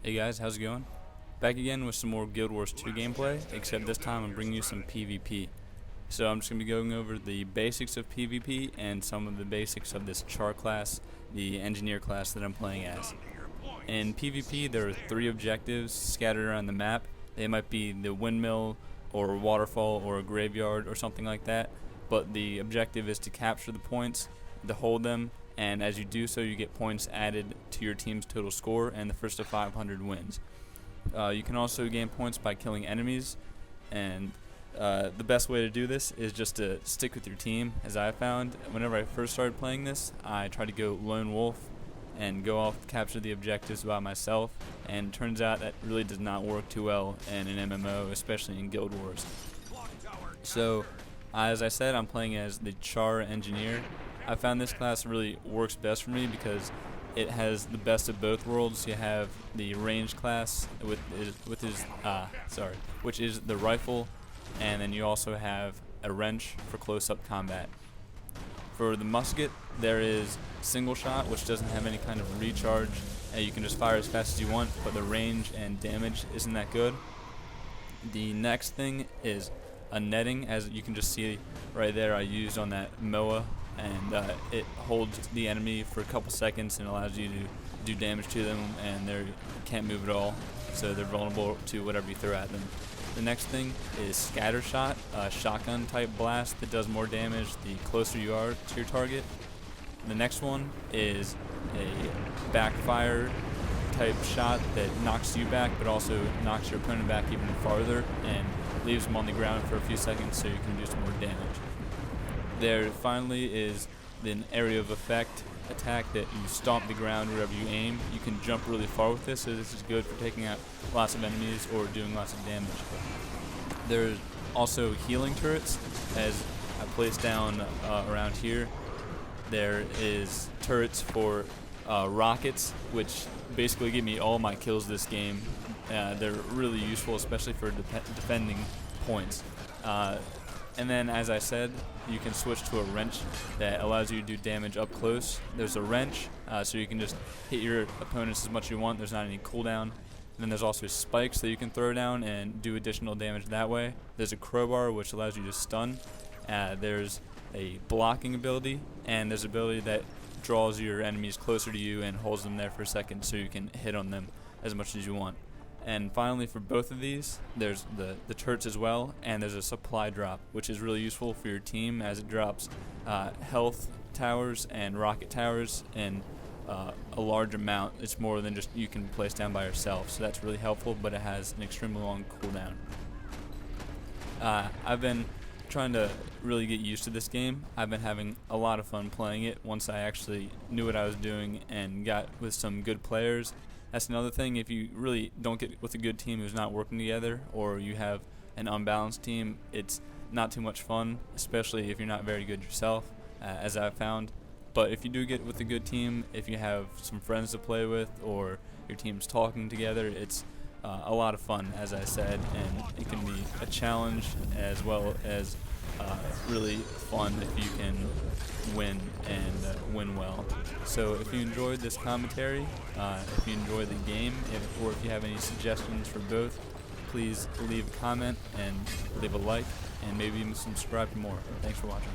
Hey guys, how's it going? Back again with some more Guild Wars 2 gameplay, except this time I'm bringing you some PvP. So I'm just going to be going over the basics of PvP and some of the basics of this Charr class, the engineer class that I'm playing as. In PvP there are 3 objectives scattered around the map. They might be the windmill or a waterfall or a graveyard or something like that, but the objective is to capture the points, to hold them, and as you do so you get points added to your team's total score, and the first of 500 wins. You can also gain points by killing enemies, and the best way to do this is just to stick with your team. As I found, whenever I first started playing this, I tried to go lone wolf and go off capture the objectives by myself, and it turns out that really does not work too well in an MMO, especially in Guild Wars. So as I said, I'm playing as the Charr engineer. I found this class really works best for me because it has the best of both worlds. You have the ranged class which is the rifle, and then you also have a wrench for close-up combat. For the musket, there is single shot, which doesn't have any kind of recharge, and you can just fire as fast as you want, but the range and damage isn't that good. The next thing is a netting, as you can just see right there. I used on that MOA, and it holds the enemy for a couple seconds and allows you to do damage to them, and they can't move at all, so they're vulnerable to whatever you throw at them. The next thing is scatter shot, a shotgun type blast that does more damage the closer you are to your target. The next one is a backfire type shot that knocks you back but also knocks your opponent back even farther and leaves them on the ground for a few seconds so you can do some more damage. There finally is an area of effect attack that you stomp the ground wherever you aim. You can jump really far with this, so this is good for taking out lots of enemies or doing lots of damage. There's also healing turrets, as I placed down around here. There is turrets for rockets, which basically give me all my kills this game. They're really useful, especially for defending points. And then, as I said, you can switch to a wrench that allows you to do damage up close. There's a wrench, so you can just hit your opponents as much as you want. There's not any cooldown. And then there's also spikes that you can throw down and do additional damage that way. There's a crowbar, which allows you to stun. There's a blocking ability, and there's an ability that draws your enemies closer to you and holds them there for a second so you can hit on them as much as you want. And finally, for both of these, there's the turrets as well, and there's a supply drop, which is really useful for your team as it drops health towers and rocket towers in a large amount. It's more than just you can place down by yourself, so that's really helpful, but it has an extremely long cooldown. I've been trying to really get used to this game. I've been having a lot of fun playing it once I actually knew what I was doing and got with some good players. That's another thing. If you really don't get with a good team who's not working together, or you have an unbalanced team, it's not too much fun, especially if you're not very good yourself, as I've found. But if you do get with a good team, if you have some friends to play with, or your team's talking together, it's a lot of fun, as I said, and it can be a challenge as well as really fun if you can win and win well. So if you enjoyed this commentary, if you enjoyed the game, or if you have any suggestions for both, please leave a comment and leave a like, and maybe even subscribe for more. Thanks for watching.